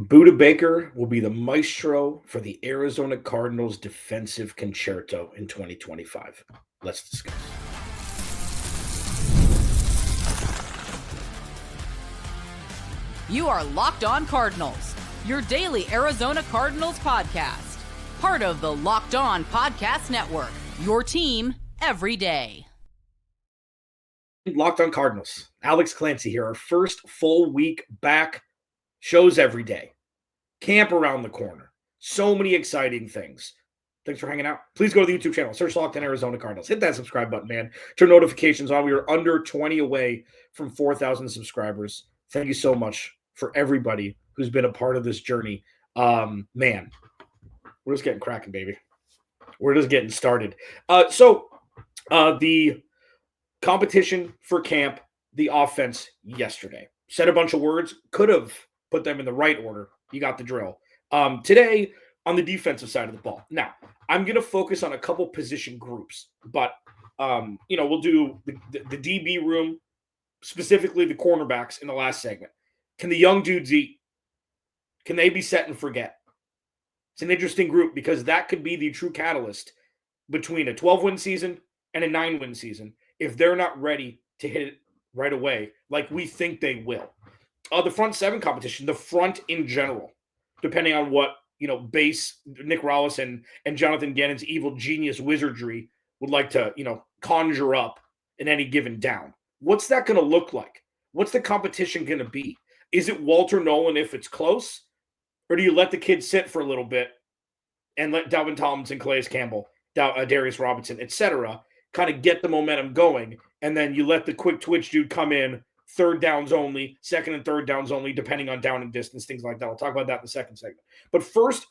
Budda Baker will be the maestro for the Arizona Cardinals defensive concerto in 2025. Let's discuss. You are Locked On Cardinals, your daily Arizona Cardinals podcast. Part of the Locked On Podcast Network, your team every day. Locked On Cardinals. Alex Clancy here. Our first full week back. Shows every day. Camp around the corner. So many exciting things. Thanks for hanging out. Please go to the YouTube channel. Search Locked On Arizona Cardinals. Hit that subscribe button, man. Turn notifications on. We are under 20 away from 4,000 subscribers. Thank you so much for everybody who's been a part of this journey. Man, we're just getting cracking, baby. We're just getting started. The competition for camp, the offense yesterday. Said a bunch of words. Could have put them in the right order. You got the drill. Today, on the defensive side of the ball. Now, I'm going to focus on a couple position groups, but, we'll do the DB room, specifically the cornerbacks in the last segment. Can the young dudes eat? Can they be set and forget? It's an interesting group because that could be the true catalyst between a 12-win season and a 9-win season if they're not ready to hit it right away like we think they will. The front seven competition, the front in general, depending on what, base Nick Rallis and Jonathan Gannon's evil genius wizardry would like to, conjure up in any given down. What's that going to look like? What's the competition going to be? Is it Walter Nolen if it's close? Or do you let the kids sit for a little bit and let Dalvin Tomlinson, Calais Campbell, Darius Robinson, etc., kind of get the momentum going, and then you let the quick twitch dude come in, third downs only, second and third downs only, depending on down and distance, things like that. I'll talk about that in the second segment. But first,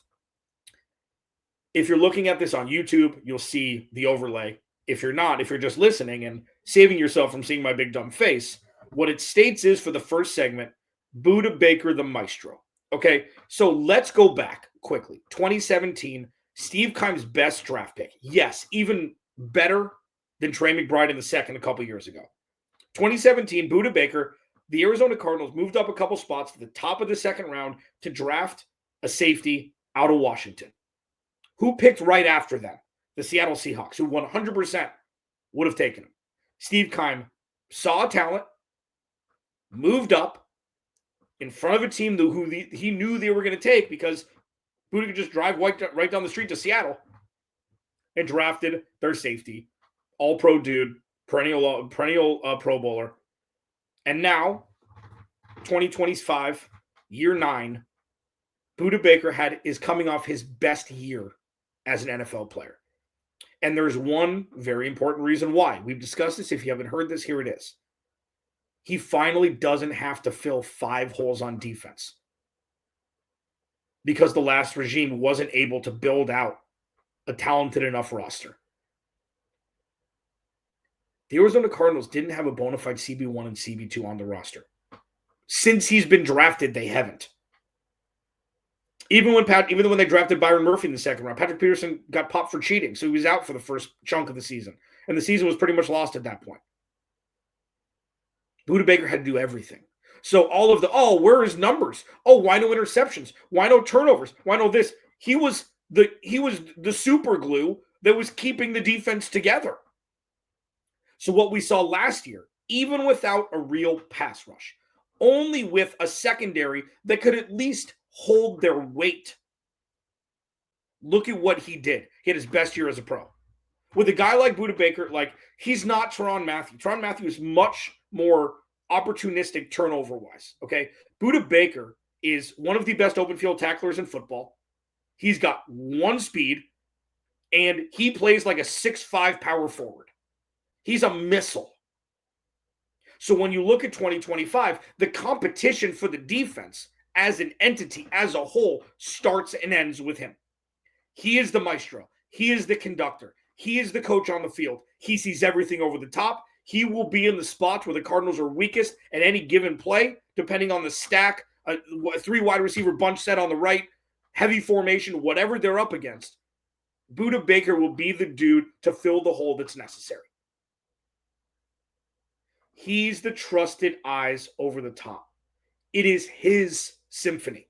if you're looking at this on YouTube, you'll see the overlay. If you're not, if you're just listening and saving yourself from seeing my big dumb face, what it states is for the first segment, Budda Baker, the maestro. Okay, so let's go back quickly. 2017, Steve Keim's best draft pick. Yes, even better than Trey McBride in the second a couple years ago. 2017, Budda Baker, the Arizona Cardinals moved up a couple spots to the top of the second round to draft a safety out of Washington. Who picked right after them? The Seattle Seahawks, who 100% would have taken him. Steve Keim saw talent, moved up in front of a team who he knew they were going to take because Budda could just drive right down the street to Seattle and drafted their safety, all-pro dude, perennial Pro Bowler. And now, 2025, year 9, Budda Baker is coming off his best year as an NFL player. And there's one very important reason why. We've discussed this. If you haven't heard this, here it is. He finally doesn't have to fill 5 holes on defense because the last regime wasn't able to build out a talented enough roster. The Arizona Cardinals didn't have a bona fide CB1 and CB2 on the roster. Since he's been drafted, they haven't. Even when they drafted Byron Murphy in the second round, Patrick Peterson got popped for cheating, so he was out for the first chunk of the season. And the season was pretty much lost at that point. Budda Baker had to do everything. So all of where are his numbers? Oh, why no interceptions? Why no turnovers? Why no this? He was the super glue that was keeping the defense together. So what we saw last year, even without a real pass rush, only with a secondary that could at least hold their weight. Look at what he did. He had his best year as a pro. With a guy like Budda Baker, he's not Tyrann Mathieu. Tyrann Mathieu is much more opportunistic turnover-wise, okay? Budda Baker is one of the best open field tacklers in football. He's got one speed, and he plays like a 6'5" power forward. He's a missile. So when you look at 2025, the competition for the defense as an entity, as a whole, starts and ends with him. He is the maestro. He is the conductor. He is the coach on the field. He sees everything over the top. He will be in the spots where the Cardinals are weakest at any given play, depending on the stack, a 3 wide receiver bunch set on the right, heavy formation, whatever they're up against. Budda Baker will be the dude to fill the hole that's necessary. He's the trusted eyes over the top. It is his symphony.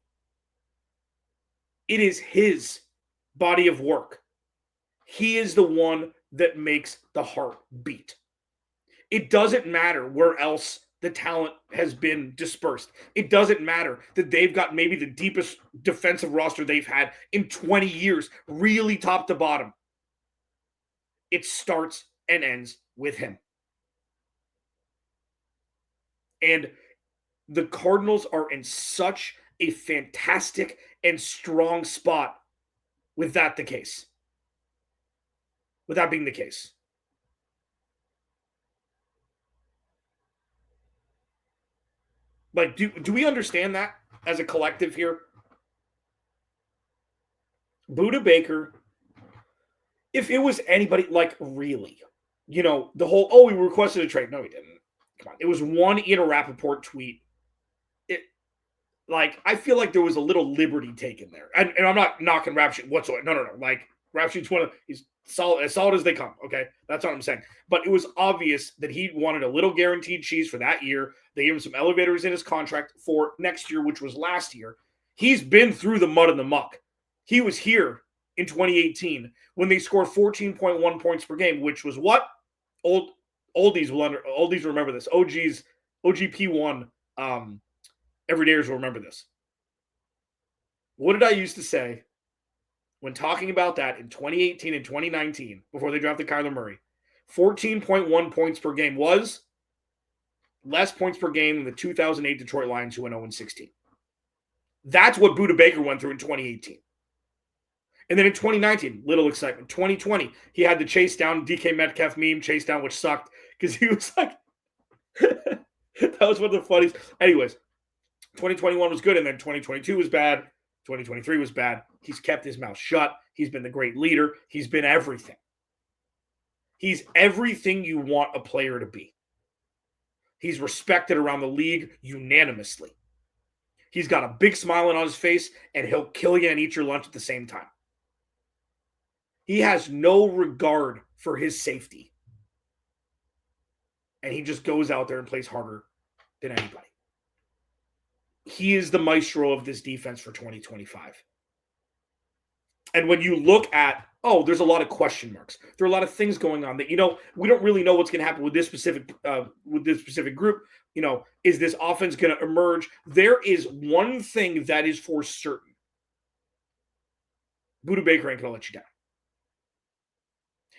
It is his body of work. He is the one that makes the heart beat. It doesn't matter where else the talent has been dispersed. It doesn't matter that they've got maybe the deepest defensive roster they've had in 20 years, really top to bottom. It starts and ends with him. And the Cardinals are in such a fantastic and strong spot with that the case. With that being the case. Like, do we understand that as a collective here? Budda Baker, if it was anybody, like, really, you know, the whole, oh, he requested a trade. No, he didn't. Come on. It was one Ian Rappaport tweet. Like, I feel like there was a little liberty taken there. And I'm not knocking rap shit whatsoever. No. Like, rap shit's he's solid, as solid as they come, okay? That's what I'm saying. But it was obvious that he wanted a little guaranteed cheese for that year. They gave him some elevators in his contract for next year, which was last year. He's been through the mud and the muck. He was here in 2018 when they scored 14.1 points per game, which was what? Oldies will remember this. OGP1 everydayers will remember this. What did I used to say when talking about that in 2018 and 2019 before they drafted Kyler Murray? 14.1 points per game was less points per game than the 2008 Detroit Lions, who went 0-16. That's what Budda Baker went through in 2018. And then in 2019, little excitement. 2020, he had the chase down DK Metcalf meme, chase down, which sucked because he was like, that was one of the funniest. Anyways, 2021 was good, and then 2022 was bad. 2023 was bad. He's kept his mouth shut. He's been the great leader. He's been everything. He's everything you want a player to be. He's respected around the league unanimously. He's got a big smile on his face, and he'll kill you and eat your lunch at the same time. He has no regard for his safety. And he just goes out there and plays harder than anybody. He is the maestro of this defense for 2025. And when you look at, there's a lot of question marks. There are a lot of things going on that, we don't really know what's going to happen with this specific group. Is this offense going to emerge? There is one thing that is for certain. Budda Baker ain't going to let you down.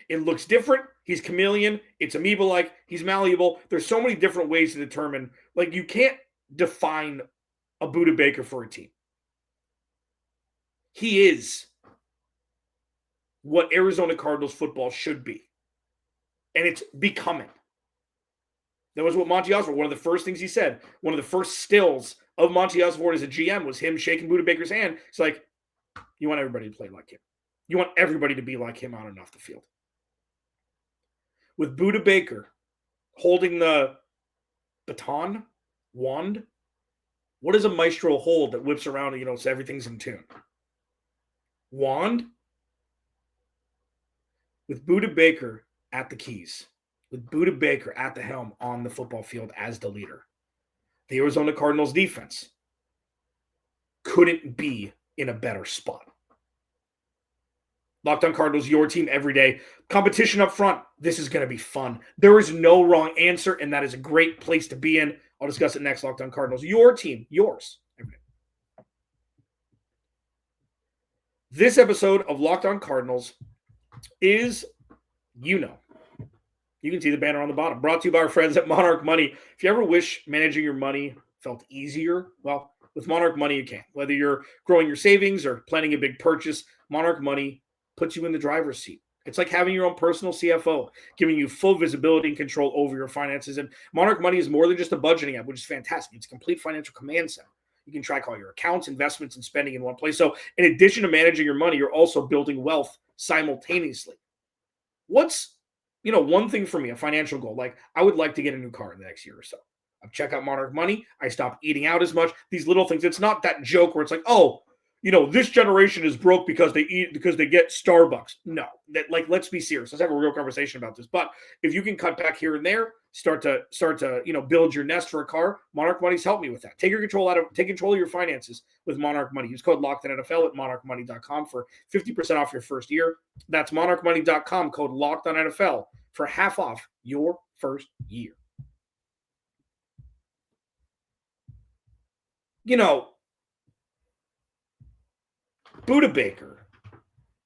It looks different. He's chameleon. It's amoeba-like. He's malleable. There's so many different ways to determine. Like, you can't define a Budda Baker for a team. He is what Arizona Cardinals football should be. And it's becoming. That was what Monty Osborne, one of the first things he said, one of the first stills of Monty Osborne as a GM was him shaking Budda Baker's hand. It's like, you want everybody to play like him. You want everybody to be like him on and off the field. With Budda Baker holding the wand, what does a maestro hold that whips around and, so everything's in tune? Wand? With Budda Baker at the keys, with Budda Baker at the helm on the football field as the leader, the Arizona Cardinals defense couldn't be in a better spot. Locked On Cardinals, your team every day. Competition up front. This is going to be fun. There is no wrong answer, and that is a great place to be in. I'll discuss it next. Locked On Cardinals, your team, yours every day. This episode of Locked On Cardinals is, you can see the banner on the bottom. Brought to you by our friends at Monarch Money. If you ever wish managing your money felt easier, well, with Monarch Money you can. Whether you're growing your savings or planning a big purchase, Monarch Money puts you in the driver's seat. It's like having your own personal CFO, giving you full visibility and control over your finances. And Monarch Money is more than just a budgeting app, which is fantastic. It's a complete financial command center. You can track all your accounts, investments, and spending in one place. So in addition to managing your money, you're also building wealth simultaneously. What's, one thing for me, a financial goal? Like, I would like to get a new car in the next year or so. I've checked out Monarch Money. I stopped eating out as much. These little things. It's not that joke where it's like, this generation is broke because they get Starbucks. No, let's be serious. Let's have a real conversation about this. But if you can cut back here and there, start to build your nest for a car, Monarch Money's helped me with that. Take control of your finances with Monarch Money. Use code LOCKEDONNFL at monarchmoney.com for 50% off your first year. That's monarchmoney.com, code LOCKEDONNFL for half off your first year. Budda Baker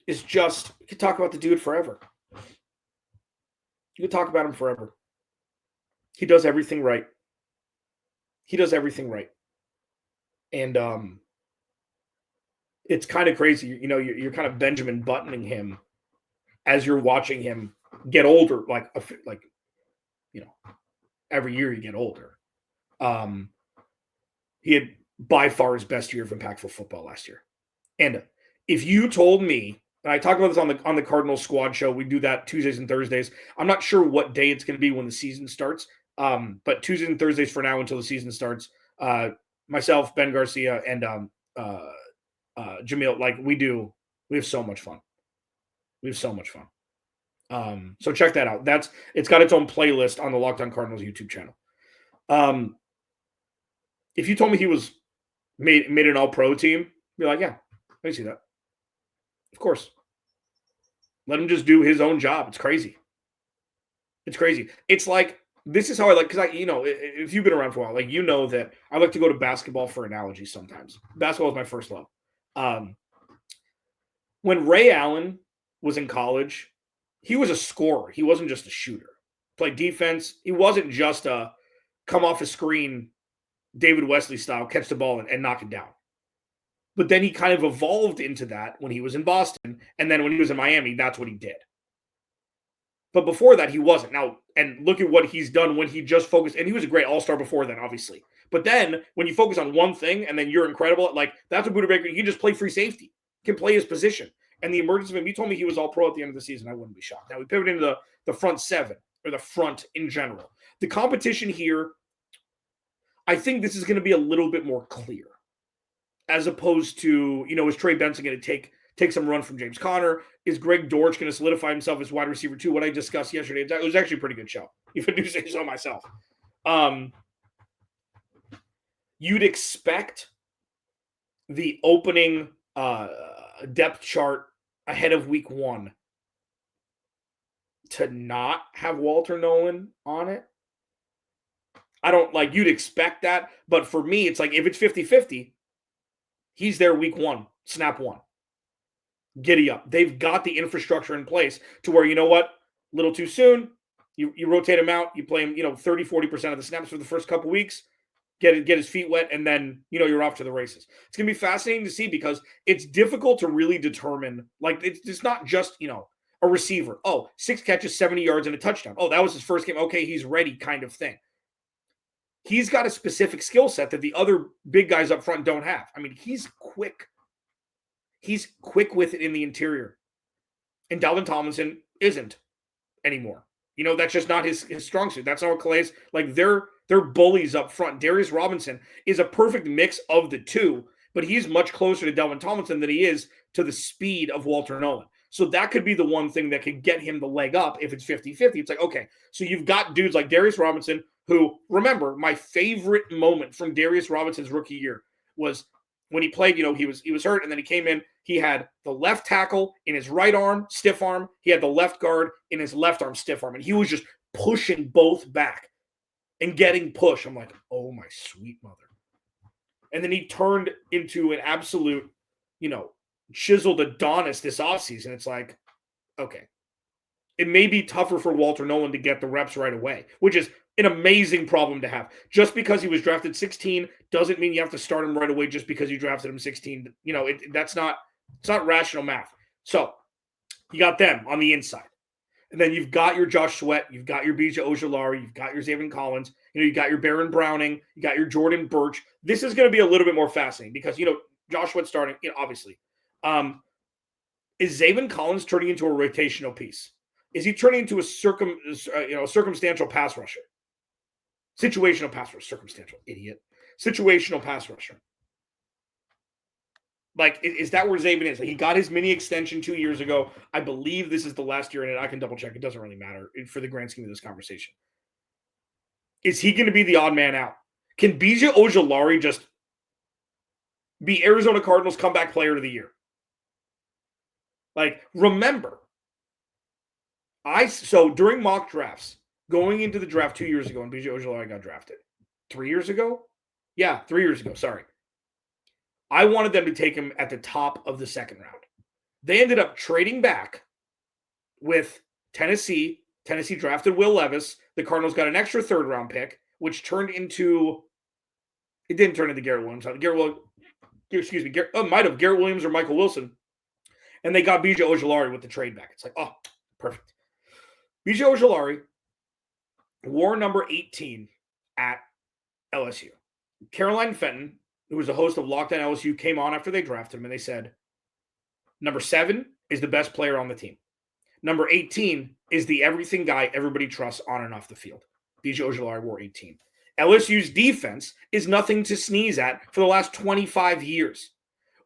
is just, you could talk about the dude forever. You could talk about him forever. He does everything right. And it's kind of crazy. You're kind of Benjamin Buttoning him as you're watching him get older, every year you get older. He had by far his best year of impactful football last year. And if you told me, and I talk about this on the Cardinals squad show, we do that Tuesdays and Thursdays. I'm not sure what day it's going to be when the season starts, but Tuesdays and Thursdays for now until the season starts. Myself, Ben Garcia, and Jamil, we have so much fun. So check that out. It's got its own playlist on the Locked On Cardinals YouTube channel. If you told me he was made an all-pro team, you're like, yeah, I see that. Of course. Let him just do his own job. It's crazy. It's like, this is how I like, because if you've been around for a while, that I like to go to basketball for analogies sometimes. Basketball is my first love. When Ray Allen was in college, he was a scorer. He wasn't just a shooter. Played defense. He wasn't just a come off a screen, David Wesley style, catch the ball and knock it down. But then he kind of evolved into that when he was in Boston. And then when he was in Miami, that's what he did. But before that, he wasn't. Now, and look at what he's done when he just focused. And he was a great all-star before then, obviously. But then when you focus on one thing and then you're incredible, that's what Budda Baker, he can just play free safety. He can play his position. And the emergence of him, you told me he was all pro at the end of the season, I wouldn't be shocked. Now, we pivoted into the front seven, or the front in general. The competition here, I think this is going to be a little bit more clear. As opposed to, is Trey Benson going to take some run from James Conner? Is Greg Dortch going to solidify himself as wide receiver 2? What I discussed yesterday, it was actually a pretty good show, if I do say so myself. You'd expect the opening depth chart ahead of week 1 to not have Walter Nolen on it. You'd expect that, but for me, it's like, if it's 50-50, he's there week 1, snap 1. Giddy up. They've got the infrastructure in place to where, a little too soon, you rotate him out, you play him, 30-40% of the snaps for the first couple weeks, get his feet wet, and then, you're off to the races. It's going to be fascinating to see because it's difficult to really determine, it's not just, a receiver. Oh, 6 catches, 70 yards, and a touchdown. Oh, that was his first game. Okay, he's ready kind of thing. He's got a specific skill set that the other big guys up front don't have. I mean, he's quick. He's quick with it in the interior. And Dalvin Tomlinson isn't anymore. That's just not his strong suit. That's not what Calais, they're bullies up front. Darius Robinson is a perfect mix of the two, but he's much closer to Dalvin Tomlinson than he is to the speed of Walter Nolen. So that could be the one thing that could get him the leg up if it's 50-50. It's like, okay, so you've got dudes like Darius Robinson, who, remember, my favorite moment from Darius Robinson's rookie year was when he played, he was hurt, and then he came in. He had the left tackle in his right arm, stiff arm. He had the left guard in his left arm, stiff arm. And he was just pushing both back and getting push. I'm like, oh, my sweet mother. And then he turned into an absolute, chiseled Adonis this offseason. It's like, okay. It may be tougher for Walter Nolen to get the reps right away, which is an amazing problem to have. Just because he was drafted 16 doesn't mean you have to start him right away just because you drafted him 16. It's not rational math. So you got them on the inside. And then you've got your Josh Sweat, you've got your BJ Ojulari, you've got your Zaven Collins, you got your Baron Browning, you got your Jordan Birch. This is going to be a little bit more fascinating because, Josh Sweat starting, obviously. Is Zaven Collins turning into a rotational piece? Is he turning into a circumstantial pass rusher? Situational pass rusher. Circumstantial, idiot. Situational pass rusher. Like, is that where Zaven is? Like, he got his mini extension 2 years ago. I believe this is the last year in it. I can double check. It doesn't really matter for the grand scheme of this conversation. Is he going to be the odd man out? Can BJ Ojulari just be Arizona Cardinals comeback player of the year? Like, remember, so during mock drafts, going into the draft 2 years ago, and BJ Ojulari got drafted 3 years ago. Yeah, 3 years ago. Sorry. I wanted them to take him at the top of the second round. They ended up trading back with Tennessee. Tennessee drafted Will Levis. The Cardinals got an extra third-round pick, which turned into – it didn't turn into Garrett Williams. Garrett Williams or Michael Wilson. And they got BJ Ojulari with the trade back. It's like, oh, perfect. BJ Ojulari wore number 18 at LSU. Caroline Fenton, who was the host of Lockdown LSU, came on after they drafted him, and they said, number 7 is the best player on the team. Number 18 is the everything guy everybody trusts on and off the field. BJ Ojulari wore 18. LSU's defense is nothing to sneeze at for the last 25 years.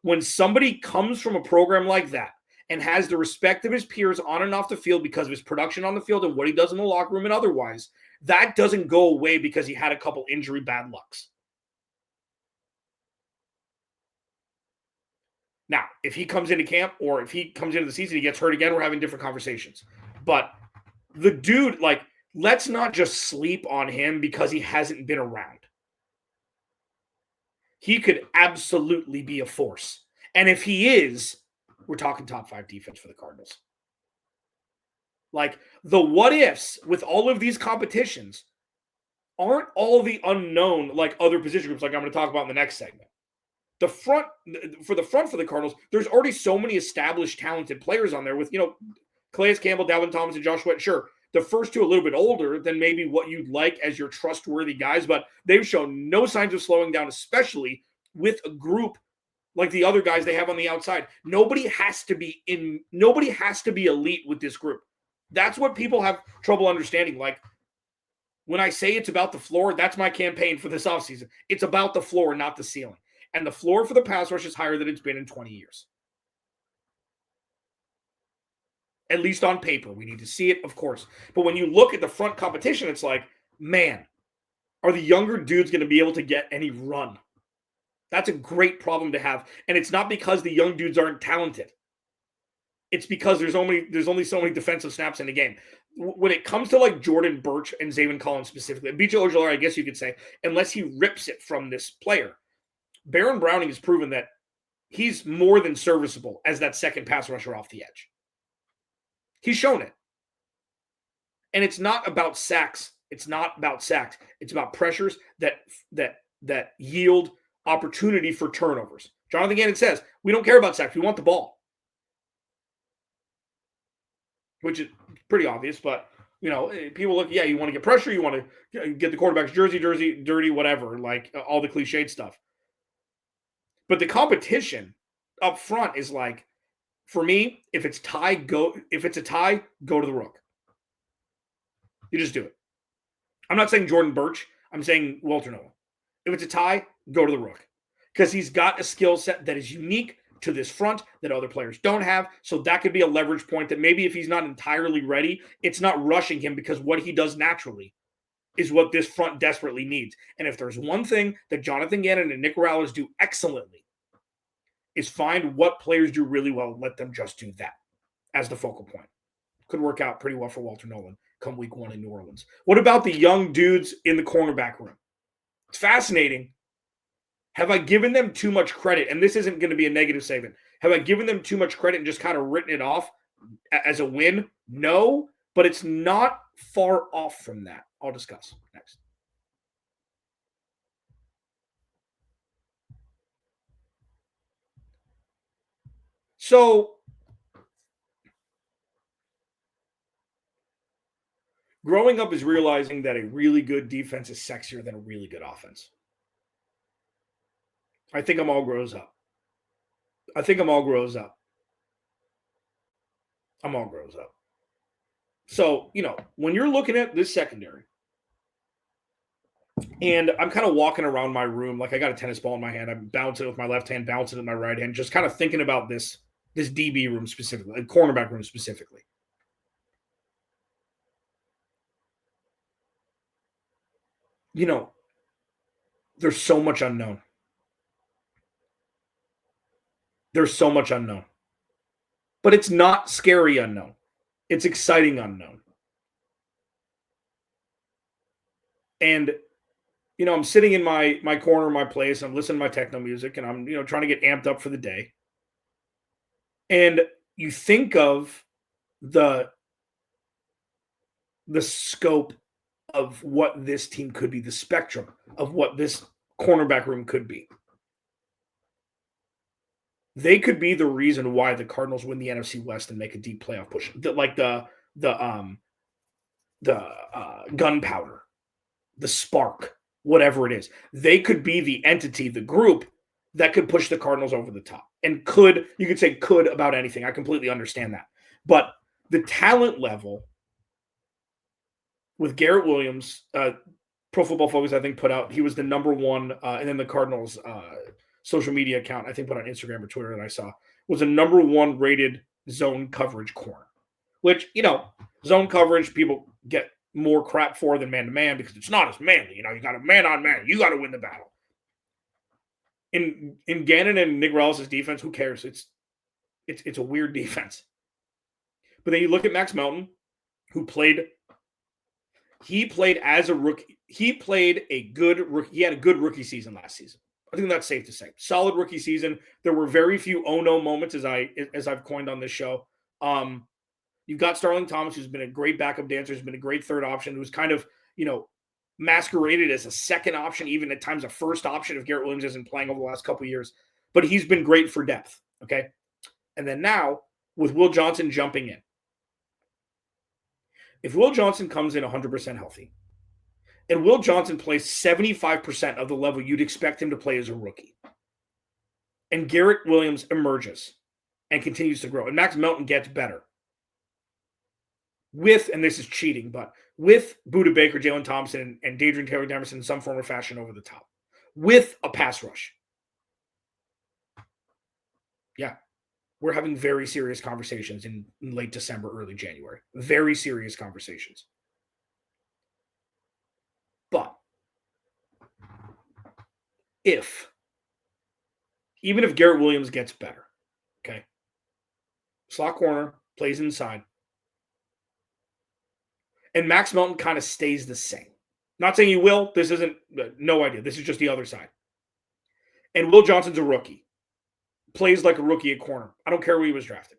When somebody comes from a program like that and has the respect of his peers on and off the field because of his production on the field and what he does in the locker room and otherwise, that doesn't go away because he had a couple injury bad lucks. Now, if he comes into camp or if he comes into the season, he gets hurt again, we're having different conversations. But the dude, like, let's not just sleep on him because he hasn't been around. He could absolutely be a force. And if he is, we're talking top 5 defense for the Cardinals. Like, the what ifs with all of these competitions aren't all the unknown like other position groups like I'm going to talk about in the next segment. The front for the Cardinals, there's already so many established, talented players on there with, Calais Campbell, Dalvin Thomas, and Josh Sweat. Sure, the first two a little bit older than maybe what you'd like as your trustworthy guys, but they've shown no signs of slowing down, especially with a group like the other guys they have on the outside. Nobody has to be elite with this group. That's what people have trouble understanding. Like, when I say it's about the floor, that's my campaign for this offseason. It's about the floor, not the ceiling. And the floor for the pass rush is higher than it's been in 20 years. At least on paper. We need to see it, of course. But when you look at the front competition, it's like, man, are the younger dudes going to be able to get any run? That's a great problem to have. And it's not because the young dudes aren't talented. It's because there's only so many defensive snaps in the game. When it comes to like Jordan Birch and Zaven Collins specifically, BJ Ojulari, I guess you could say, unless he rips it from this player, Baron Browning has proven that he's more than serviceable as that second pass rusher off the edge. He's shown it. And it's not about sacks. It's about pressures that yield opportunity for turnovers. Jonathan Gannon says, we don't care about sacks. We want the ball. Which is pretty obvious, but, people look, you want to get pressure. You want to get the quarterback's jersey, dirty, whatever, like all the cliched stuff. But the competition up front is like, for me, if it's a tie, go to the Rook. You just do it. I'm not saying Jordan Birch. I'm saying Walter Nolen. If it's a tie, go to the Rook. Because he's got a skill set that is unique to this front that other players don't have. So that could be a leverage point that maybe if he's not entirely ready, it's not rushing him because what he does naturally is what this front desperately needs. And if there's one thing that Jonathan Gannon and Nick Rallis do excellently, is find what players do really well and let them just do that as the focal point. Could work out pretty well for Walter Nolen come week 1 in New Orleans. What about the young dudes in the cornerback room? It's fascinating. Have I given them too much credit? And this isn't going to be a negative statement. Have I given them too much credit and just kind of written it off as a win? No, but it's not far off from that. I'll discuss next. So, growing up is realizing that a really good defense is sexier than a really good offense. I think I'm all grows up. So, when you're looking at this secondary, And I'm kind of walking around my room like I got a tennis ball in my hand. I'm bouncing it with my left hand, bouncing it with my right hand, just kind of thinking about this DB room specifically, like cornerback room specifically. You know, there's so much unknown. There's so much unknown. But it's not scary unknown. It's exciting unknown. And I'm sitting in my corner, my place, I'm listening to my techno music, and I'm, trying to get amped up for the day. And you think of the scope of what this team could be, the spectrum of what this cornerback room could be. They could be the reason why the Cardinals win the NFC West and make a deep playoff push. The gunpowder, the spark, whatever it is. They could be the entity, the group that could push the Cardinals over the top. And you could say could about anything. I completely understand that. But the talent level with Garrett Williams, Pro Football Focus, I think, put out, he was the number one, and then the Cardinals social media account, I think, put on Instagram or Twitter that I saw, was a number one rated zone coverage corner. Which, zone coverage, people get more crap for than man-to-man because it's not as manly. You got a man-on-man. You got to win the battle. In Gannon and Nick Rallis' defense, who cares? It's a weird defense. But then you look at Max Melton, who played as a rookie. He played a good rookie. He had a good rookie season last season. I think that's safe to say. Solid rookie season. There were very few oh no moments, as I've coined on this show. You've got Starling Thomas, who's been a great backup dancer, who's been a great third option, who's kind of, masqueraded as a second option, even at times a first option if Garrett Williams isn't playing over the last couple of years. But he's been great for depth, okay? And then now, with Will Johnson jumping in, if Will Johnson comes in 100% healthy, and Will Johnson plays 75% of the level you'd expect him to play as a rookie, and Garrett Williams emerges and continues to grow, and Max Melton gets better, and this is cheating, but with Budda Baker, Jalen Thompson, and Dadrian Taylor-Demerson in some form or fashion over the top, with a pass rush. Yeah, we're having very serious conversations in late December, early January. Very serious conversations. But even if Garrett Williams gets better, okay, slot corner, plays inside, and Max Melton kind of stays the same. Not saying he will. This isn't, no idea. This is just the other side. And Will Johnson's a rookie. Plays like a rookie at corner. I don't care where he was drafted.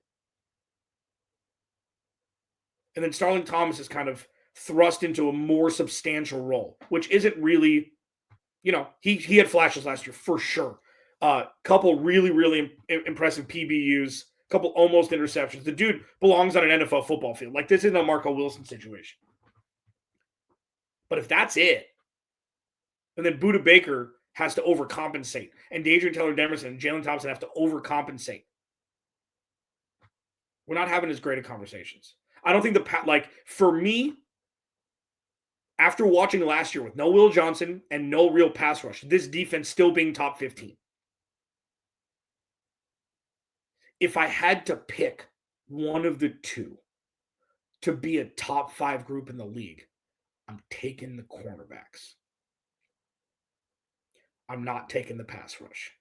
And then Starling Thomas is kind of thrust into a more substantial role, which isn't really, he had flashes last year for sure. Couple really, really impressive PBUs, couple almost interceptions. The dude belongs on an NFL football field. Like, this isn't a Marco Wilson situation. But if that's it, and then Budda Baker has to overcompensate, and Dadrian Taylor-Demerson and Jalen Thompson have to overcompensate, we're not having as great of conversations. I don't think for me, after watching last year with no Will Johnson and no real pass rush, this defense still being top 15. If I had to pick one of the two to be a top 5 group in the league, I'm taking the cornerbacks. I'm not taking the pass rush.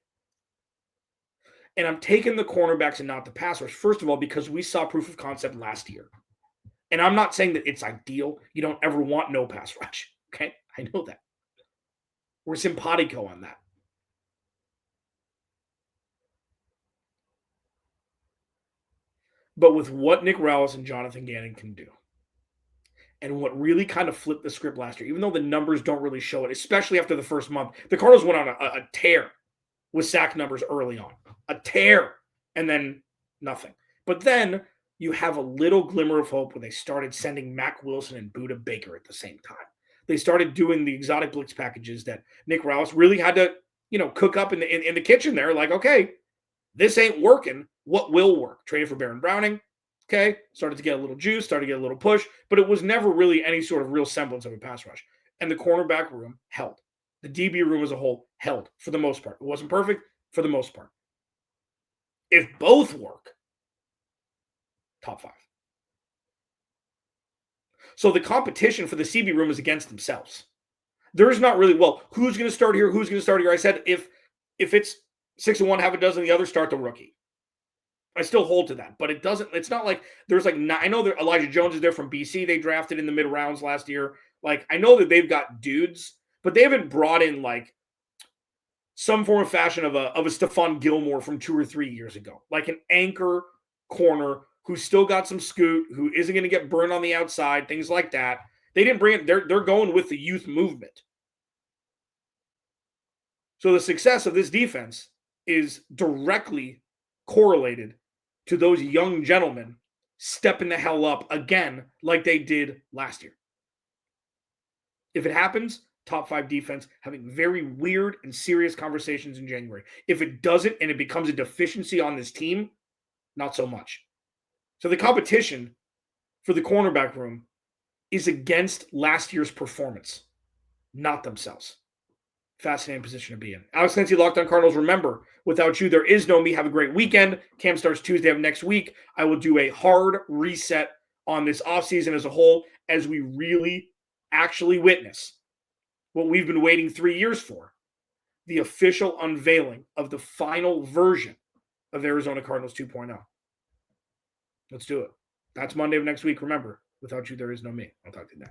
And I'm taking the cornerbacks and not the pass rush, first of all, because we saw proof of concept last year. And I'm not saying that it's ideal. You don't ever want no pass rush. Okay? I know that. We're simpatico on that. But with what Nick Rallis and Jonathan Gannon can do, and what really kind of flipped the script last year, even though the numbers don't really show it, especially after the first month, the Cardinals went on a tear with sack numbers early on. A tear. And then nothing. But then you have a little glimmer of hope when they started sending Mac Wilson and Budda Baker at the same time. They started doing the exotic blitz packages that Nick Rallis really had to, cook up in the kitchen there. Like, okay, this ain't working. What will work? Traded for Baron Browning. Okay, started to get a little juice, started to get a little push, but it was never really any sort of real semblance of a pass rush. and the cornerback room held. The DB room as a whole held for the most part. It wasn't perfect for the most part. If both work, top 5. So the competition for the CB room is against themselves. There's not really, well, who's going to start here? Who's going to start here? I said if it's 6 and 1, half a dozen of the other, start the rookie. I still hold to that, but it's not like there's like, I know that Elijah Jones is there from BC. They drafted in the mid rounds last year. Like, I know that they've got dudes, but they haven't brought in like some form of fashion of a Stephon Gilmore from 2 or 3 years ago, like an anchor corner who's still got some scoot, who isn't going to get burned on the outside, things like that. They didn't bring it. They're going with the youth movement. So the success of this defense is directly correlated to those young gentlemen stepping the hell up again like they did last year. If it happens, top 5 defense, having very weird and serious conversations in January. If it doesn't and it becomes a deficiency on this team, not so much. So the competition for the cornerback room is against last year's performance, not themselves. Fascinating position to be in. Alex Clancy, Locked On Cardinals. Remember, without you, there is no me. Have a great weekend. Camp starts Tuesday of next week. I will do a hard reset on this offseason as a whole as we really actually witness what we've been waiting 3 years for, the official unveiling of the final version of Arizona Cardinals 2.0. Let's do it. That's Monday of next week. Remember, without you, there is no me. I'll talk to you then.